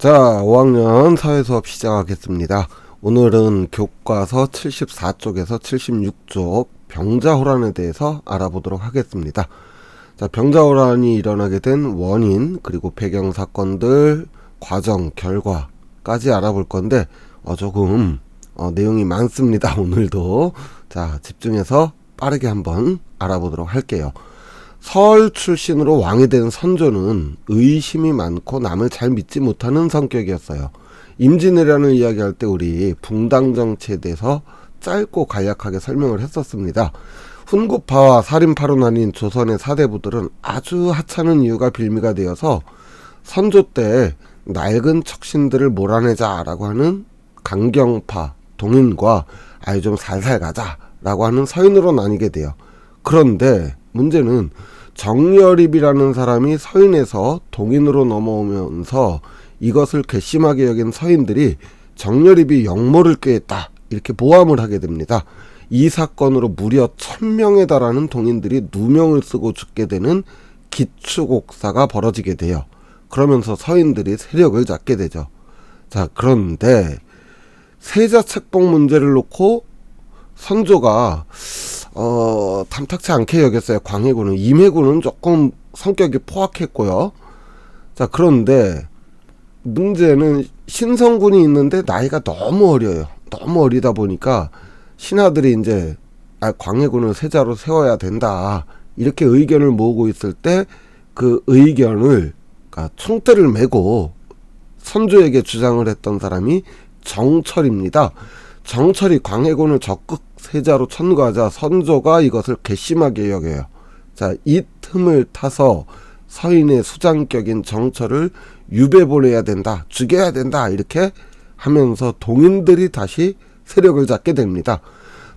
자, 5학년 사회수업 시작하겠습니다. 오늘은 교과서 74쪽에서 76쪽 병자호란에 대해서 알아보도록 하겠습니다. 자, 병자호란이 일어나게 된 원인, 그리고 배경사건들, 과정, 결과까지 알아볼 건데 조금 내용이 많습니다. 오늘도. 자, 집중해서 빠르게 한번 알아보도록 할게요. 설 출신으로 왕이 된 선조는 의심이 많고 남을 잘 믿지 못하는 성격이었어요. 임진왜란을 이야기할 때 우리 붕당정치에 대해서 짧고 간략하게 설명을 했었습니다. 훈구파와 살인파로 나뉜 조선의 사대부들은 아주 하찮은 이유가 빌미가 되어서 선조 때 낡은 척신들을 몰아내자라고 하는 강경파 동인과 아예 좀 살살 가자라고 하는 서인으로 나뉘게 돼요. 그런데 문제는 정여립이라는 사람이 서인에서 동인으로 넘어오면서 이것을 괘씸하게 여긴 서인들이 정여립이 역모를 꾀했다 이렇게 모함을 하게 됩니다. 이 사건으로 무려 1000명에 달하는 동인들이 누명을 쓰고 죽게 되는 기축옥사가 벌어지게 돼요. 그러면서 서인들이 세력을 잡게 되죠. 자, 그런데 세자 책봉 문제를 놓고 선조가 탐탁치 않게 여겼어요. 광해군은. 임해군은 조금 성격이 포악했고요. 자, 그런데 문제는 신성군이 있는데 나이가 너무 어려요. 너무 어리다 보니까 신하들이 이제 광해군을 세자로 세워야 된다 이렇게 의견을 모으고 있을 때 그 의견을 총대를 메고 선조에게 주장을 했던 사람이 정철입니다. 정철이 광해군을 적극 세자로 천거하자 선조가 이것을 괘씸하게 여겨요. 자, 이 틈을 타서 서인의 수장격인 정철을 유배 보내야 된다, 죽여야 된다 이렇게 하면서 동인들이 다시 세력을 잡게 됩니다.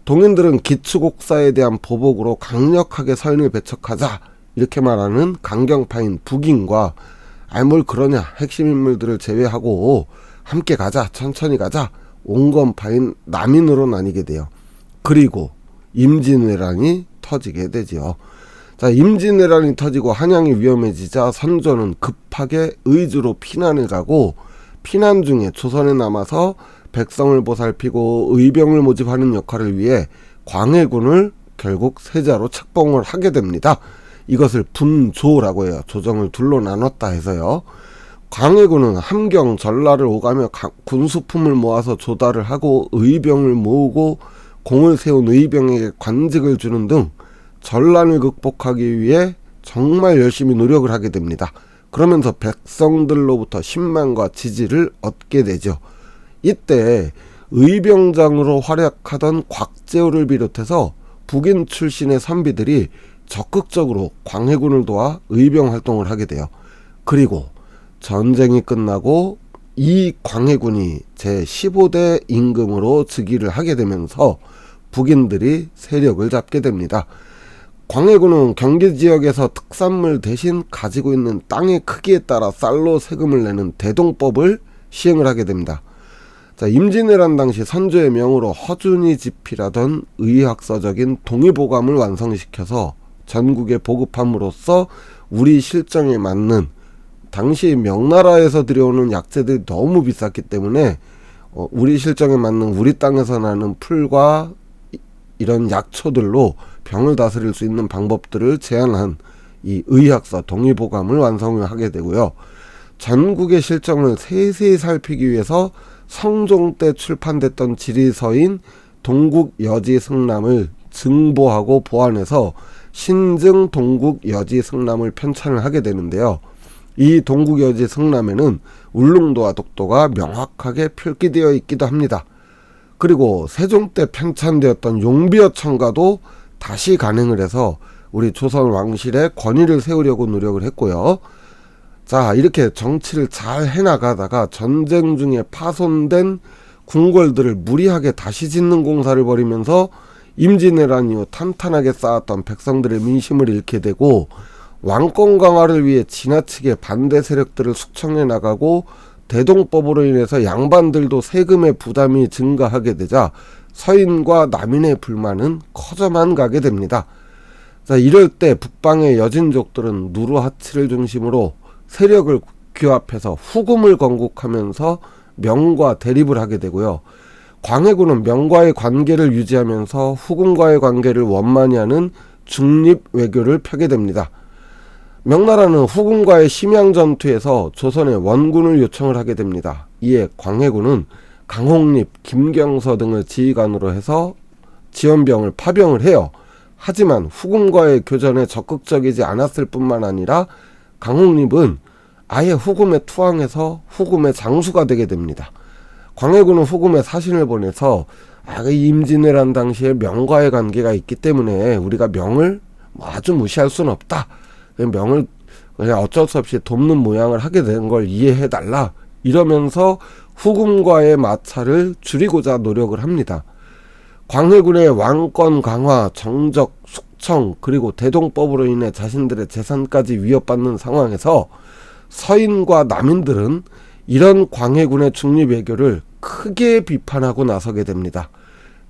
동인들은 기축옥사에 대한 보복으로 강력하게 서인을 배척하자 이렇게 말하는 강경파인 북인과 뭘 그러냐 핵심 인물들을 제외하고 함께 가자, 천천히 가자 온건파인 남인으로 나뉘게 돼요. 그리고 임진왜란이 터지게 되죠. 자, 임진왜란이 터지고 한양이 위험해지자 선조는 급하게 의주로 피난을 가고 피난 중에 조선에 남아서 백성을 보살피고 의병을 모집하는 역할을 위해 광해군을 결국 세자로 책봉을 하게 됩니다. 이것을 분조라고 해요. 조정을 둘로 나눴다 해서요. 광해군은 함경 전라를 오가며 군수품을 모아서 조달을 하고 의병을 모으고 공을 세운 의병에게 관직을 주는 등 전란을 극복하기 위해 정말 열심히 노력을 하게 됩니다. 그러면서 백성들로부터 신망과 지지를 얻게 되죠. 이때 의병장으로 활약하던 곽재우를 비롯해서 북인 출신의 선비들이 적극적으로 광해군을 도와 의병 활동을 하게 돼요. 그리고 전쟁이 끝나고 이 광해군이 제15대 임금으로 즉위를 하게 되면서 북인들이 세력을 잡게 됩니다. 광해군은 경기 지역에서 특산물 대신 가지고 있는 땅의 크기에 따라 쌀로 세금을 내는 대동법을 시행을 하게 됩니다. 자, 임진왜란 당시 선조의 명으로 허준이 집필하던 의학서적인 동의보감을 완성시켜서 전국에 보급함으로써 우리 실정에 맞는 당시 명나라에서 들여오는 약재들이 너무 비쌌기 때문에 우리 실정에 맞는 우리 땅에서 나는 풀과 이런 약초들로 병을 다스릴 수 있는 방법들을 제안한 이 의학서 동의보감을 완성을 하게 되고요. 전국의 실정을 세세히 살피기 위해서 성종 때 출판됐던 지리서인 동국여지승남을 증보하고 보완해서 신증 동국여지승남을 편찬을 하게 되는데요. 이 동국여지승남에는 울릉도와 독도가 명확하게 표기되어 있기도 합니다. 그리고 세종 때 편찬되었던 용비어천가도 다시 간행을 해서 우리 조선 왕실의 권위를 세우려고 노력을 했고요. 자, 이렇게 정치를 잘 해나가다가 전쟁 중에 파손된 궁궐들을 무리하게 다시 짓는 공사를 벌이면서 임진왜란 이후 탄탄하게 쌓았던 백성들의 민심을 잃게 되고 왕권 강화를 위해 지나치게 반대 세력들을 숙청해 나가고 대동법으로 인해서 양반들도 세금의 부담이 증가하게 되자 서인과 남인의 불만은 커져만 가게 됩니다. 자, 이럴 때 북방의 여진족들은 누르하치를 중심으로 세력을 규합해서 후금을 건국하면서 명과 대립을 하게 되고요. 광해군은 명과의 관계를 유지하면서 후금과의 관계를 원만히 하는 중립 외교를 펴게 됩니다. 명나라는 후금과의 심양 전투에서 조선의 원군을 요청을 하게 됩니다. 이에 광해군은 강홍립, 김경서 등을 지휘관으로 해서 지원병을 파병을 해요. 하지만 후금과의 교전에 적극적이지 않았을 뿐만 아니라 강홍립은 아예 후금에 투항해서 후금의 장수가 되게 됩니다. 광해군은 후금에 사신을 보내서 임진왜란 당시에 명과의 관계가 있기 때문에 우리가 명을 아주 무시할 수는 없다. 명을 그냥 어쩔 수 없이 돕는 모양을 하게 된 걸 이해해달라. 이러면서 후금과의 마찰을 줄이고자 노력을 합니다. 광해군의 왕권 강화, 정적, 숙청 그리고 대동법으로 인해 자신들의 재산까지 위협받는 상황에서 서인과 남인들은 이런 광해군의 중립외교를 크게 비판하고 나서게 됩니다.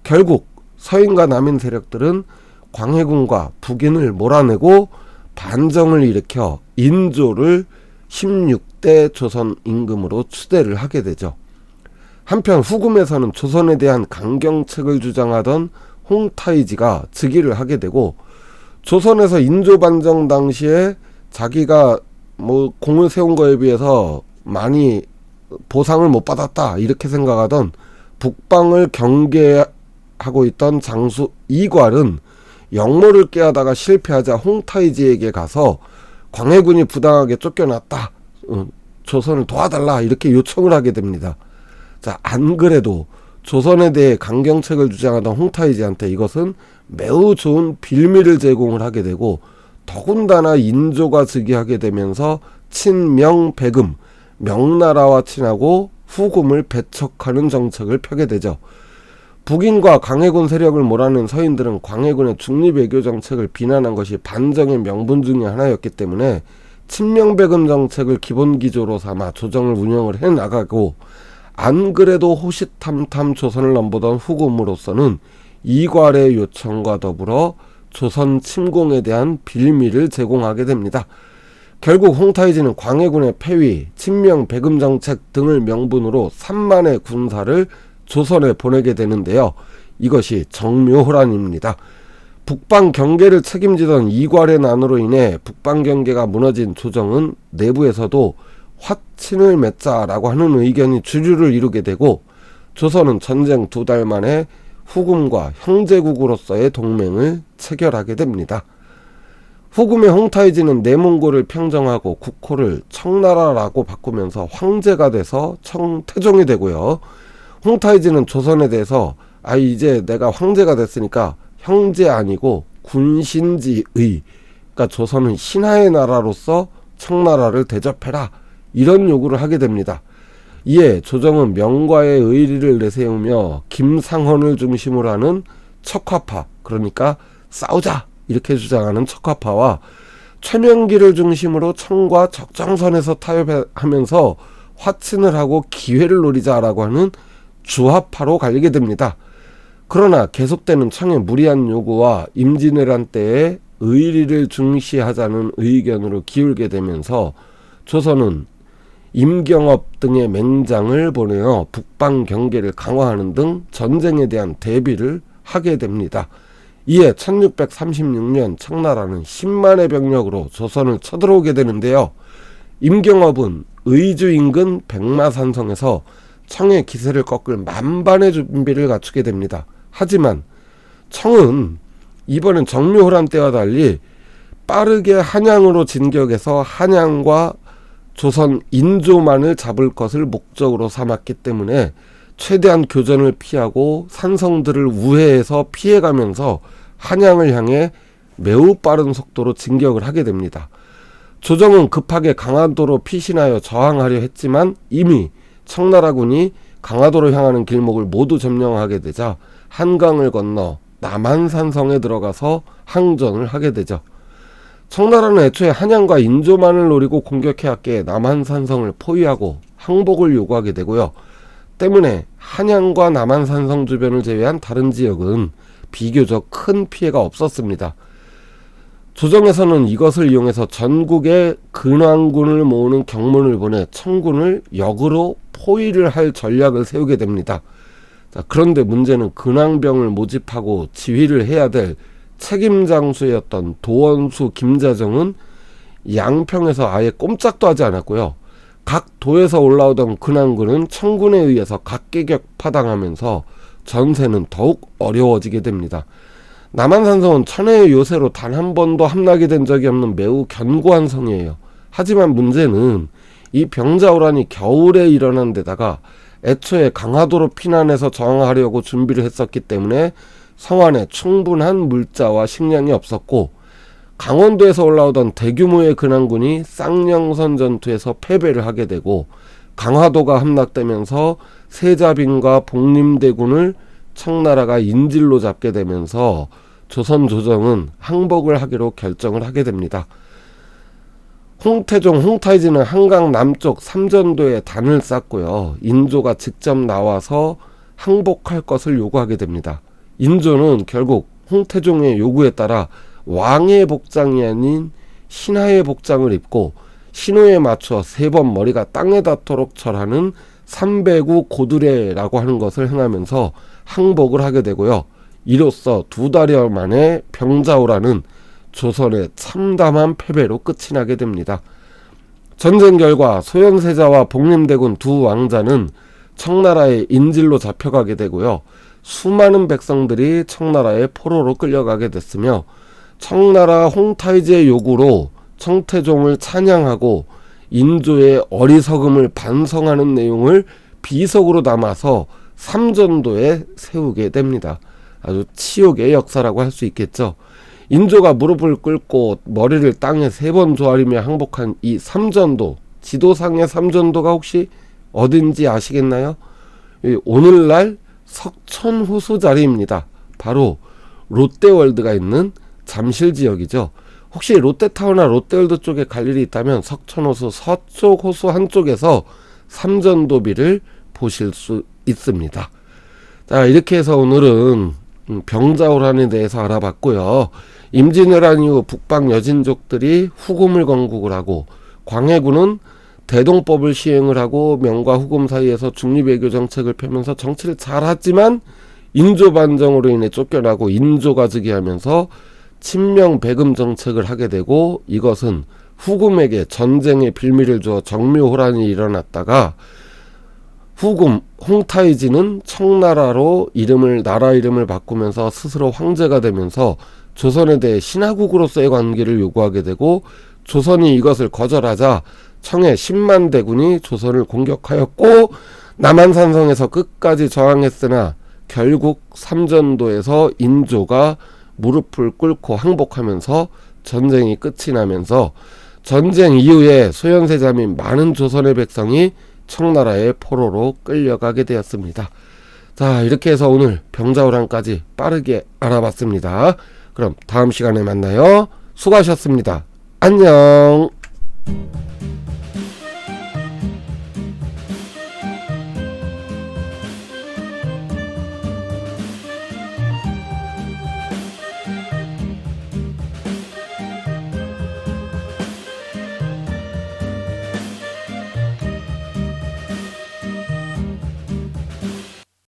결국 서인과 남인 세력들은 광해군과 북인을 몰아내고 반정을 일으켜 인조를 16대 조선 임금으로 추대를 하게 되죠. 한편 후금에서는 조선에 대한 강경책을 주장하던 홍타이지가 즉위를 하게 되고, 조선에서 인조 반정 당시에 자기가 공을 세운 거에 비해서 많이 보상을 못 받았다 이렇게 생각하던 북방을 경계하고 있던 장수 이괄은 역모를 깨하다가 실패하자 홍타이지에게 가서 광해군이 부당하게 쫓겨났다, 조선을 도와달라 이렇게 요청을 하게 됩니다. 자, 안 그래도 조선에 대해 강경책을 주장하던 홍타이지한테 이것은 매우 좋은 빌미를 제공을 하게 되고, 더군다나 인조가 즉위하게 되면서 친명배금, 명나라와 친하고 후금을 배척하는 정책을 펴게 되죠. 북인과 광해군 세력을 몰아낸 서인들은 광해군의 중립외교 정책을 비난한 것이 반정의 명분 중의 하나였기 때문에 친명배금 정책을 기본 기조로 삼아 조정을 운영을 해나가고, 안 그래도 호시탐탐 조선을 넘보던 후금으로서는 이괄의 요청과 더불어 조선 침공에 대한 빌미를 제공하게 됩니다. 결국 홍타이지는 광해군의 폐위, 친명 배금 정책 등을 명분으로 3만의 군사를 조선에 보내게 되는데요. 이것이 정묘호란입니다. 북방 경계를 책임지던 이괄의 난으로 인해 북방 경계가 무너진 조정은 내부에서도 화친을 맺자라고 하는 의견이 주류를 이루게 되고, 조선은 전쟁 2달 만에 후금과 형제국으로서의 동맹을 체결하게 됩니다. 후금의 홍타이지는 내몽고를 평정하고 국호를 청나라라고 바꾸면서 황제가 돼서 청태종이 되고요. 홍타이지는 조선에 대해서 이제 내가 황제가 됐으니까 형제 아니고 군신지의, 그러니까 조선은 신하의 나라로서 청나라를 대접해라 이런 요구를 하게 됩니다. 이에 조정은 명과의 의리를 내세우며 김상헌을 중심으로 하는 척화파, 그러니까 싸우자 이렇게 주장하는 척화파와 최명기를 중심으로 청과 적정선에서 타협하면서 화친을 하고 기회를 노리자라고 하는 주화파로 갈리게 됩니다. 그러나 계속되는 청의 무리한 요구와 임진왜란 때의 의리를 중시하자는 의견으로 기울게 되면서 조선은 임경업 등의 맹장을 보내어 북방 경계를 강화하는 등 전쟁에 대한 대비를 하게 됩니다. 이에 1636년 청나라는 10만의 병력으로 조선을 쳐들어오게 되는데요. 임경업은 의주 인근 백마산성에서 청의 기세를 꺾을 만반의 준비를 갖추게 됩니다. 하지만 청은 이번엔 정묘호란 때와 달리 빠르게 한양으로 진격해서 한양과 조선 인조만을 잡을 것을 목적으로 삼았기 때문에 최대한 교전을 피하고 산성들을 우회해서 피해가면서 한양을 향해 매우 빠른 속도로 진격을 하게 됩니다. 조정은 급하게 강화도로 피신하여 저항하려 했지만 이미 청나라군이 강화도로 향하는 길목을 모두 점령하게 되자 한강을 건너 남한산성에 들어가서 항전을 하게 되죠. 청나라는 애초에 한양과 인조만을 노리고 공격해왔기에 남한산성을 포위하고 항복을 요구하게 되고요. 때문에 한양과 남한산성 주변을 제외한 다른 지역은 비교적 큰 피해가 없었습니다. 조정에서는 이것을 이용해서 전국에 근황군을 모으는 경문을 보내 청군을 역으로 포위를 할 전략을 세우게 됩니다. 자, 그런데 문제는 근황병을 모집하고 지휘를 해야 될 책임장수였던 도원수 김자정은 양평에서 아예 꼼짝도 하지 않았고요. 각 도에서 올라오던 근황군은 청군에 의해서 각계격 파당하면서 전세는 더욱 어려워지게 됩니다. 남한산성은 천혜의 요새로 단 한 번도 함락이 된 적이 없는 매우 견고한 성이에요. 하지만 문제는 이 병자호란이 겨울에 일어난 데다가 애초에 강화도로 피난해서 저항하려고 준비를 했었기 때문에 성 안에 충분한 물자와 식량이 없었고, 강원도에서 올라오던 대규모의 근황군이 쌍령선 전투에서 패배를 하게 되고, 강화도가 함락되면서 세자빈과 복림대군을 청나라가 인질로 잡게 되면서 조선 조정은 항복을 하기로 결정을 하게 됩니다. 홍태종, 홍타이지는 한강 남쪽 삼전도에 단을 쌓고요. 인조가 직접 나와서 항복할 것을 요구하게 됩니다. 인조는 결국 홍태종의 요구에 따라 왕의 복장이 아닌 신하의 복장을 입고 신호에 맞춰 3번 머리가 땅에 닿도록 절하는 삼배구 고두례라고 하는 것을 행하면서 항복을 하게 되고요. 이로써 2달여 만에 병자호란은 조선의 참담한 패배로 끝이 나게 됩니다. 전쟁 결과 소현세자와 복림대군 두 왕자는 청나라의 인질로 잡혀가게 되고요. 수많은 백성들이 청나라의 포로로 끌려가게 됐으며, 청나라 홍타이지의 요구로 청태종을 찬양하고 인조의 어리석음을 반성하는 내용을 비석으로 담아서 삼전도에 세우게 됩니다. 아주 치욕의 역사라고 할 수 있겠죠. 인조가 무릎을 꿇고 머리를 땅에 3번 조아리며 항복한 이 삼전도, 지도상의 삼전도가 혹시 어딘지 아시겠나요? 오늘날 석촌호수 자리입니다. 바로 롯데월드가 있는 잠실 지역이죠. 혹시 롯데타워나 롯데월드 쪽에 갈 일이 있다면 석촌호수 서쪽 호수 한쪽에서 삼전도비를 보실 수 있습니다. 자, 이렇게 해서 오늘은 병자호란에 대해서 알아봤고요. 임진왜란 이후 북방 여진족들이 후금을 건국을 하고, 광해군은 대동법을 시행을 하고 명과 후금 사이에서 중립외교 정책을 펴면서 정치를 잘하지만 인조 반정으로 인해 쫓겨나고 인조가 즉위하면서 친명 배금 정책을 하게 되고, 이것은 후금에게 전쟁의 빌미를 주어 정묘호란이 일어났다가 후금 홍타이지는 청나라로 나라 이름을 바꾸면서 스스로 황제가 되면서 조선에 대해 신하국으로서의 관계를 요구하게 되고, 조선이 이것을 거절하자 청의 10만 대군이 조선을 공격하였고, 남한산성에서 끝까지 저항했으나 결국 삼전도에서 인조가 무릎을 꿇고 항복하면서 전쟁이 끝이 나면서 전쟁 이후에 소현세자 및 많은 조선의 백성이 청나라의 포로로 끌려가게 되었습니다. 자, 이렇게 해서 오늘 병자호란까지 빠르게 알아봤습니다. 그럼 다음 시간에 만나요. 수고하셨습니다. 안녕.